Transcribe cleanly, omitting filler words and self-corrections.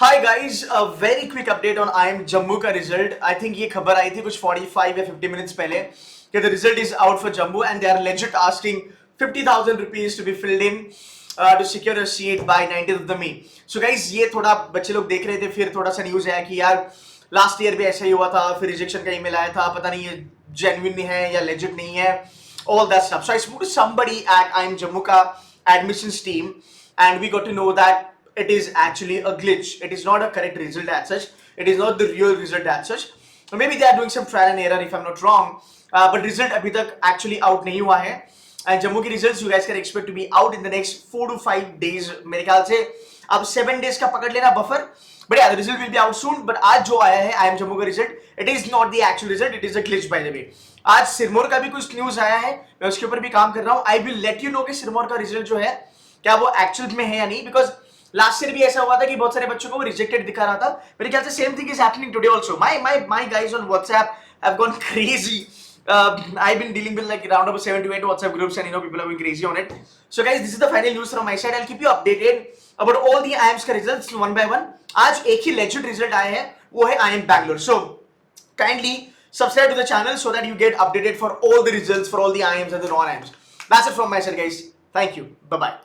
Hi guys, a very quick update on IIM Jammu का result. I think ये खबर आई थी कुछ 45 या 50 मिनट्स पहले कि the result is out for Jammu and they are legit asking 50,000 rupees to be filled in to secure a seat by 19th of the May. So guys, ये थोड़ा बच्चे लोग देख रहे थे, फिर थोड़ा सा न्यूज आया कि यार लास्ट ईयर भी ऐसा ही हुआ था, फिर रिजेक्शन का ईमेल आया था, पता नहीं ये जेन्युइन है या लेजिट नहीं है, all that stuff. So I spoke to somebody at IIM Jammu ka admissions team and we got to know that it is actually a glitch. It is not a correct result as such. It is not the real result as such. Maybe they are doing some trial and error if I'm not wrong. But result अभी तक actually out नहीं हुआ है. And Jammu की results you guys can expect to be out in the next 4 to 5 days. मेरे ख्याल से अब 7 days का पकड़ लेना buffer. But yeah, the result will be out soon. But आज जो आया है IIM जम्मू का result, it is not the actual result. It is a glitch by the way. आज सिरमौर का भी कुछ न्यूज आया है, मैं उसके ऊपर भी काम कर रहा हूँ. I will let you know कि सिरमौर का रिजल्ट जो है क्या वो एक्चुअल में है या नहीं, बिकॉज लास्ट ईयर भी ऐसा हुआ था कि बहुत सारे बच्चों को वो रिजेक्टेड दिखा रहा था. मेरे ख्याल से same thing is happening today also. My guys on WhatsApp have gone crazy. I've been dealing with like around about 7 to 8 WhatsApp groups and people are going crazy on it. So guys, this is the final news from my side. I'll keep you updated about all the IIMs का results one by one. आज एक ही legit result आया है, वो है IIM Bangalore. So kindly subscribe to the channel so that you get updated for all the results for all the IIMs and the non-IIMs. That's it from my side guys. Thank you. Bye bye.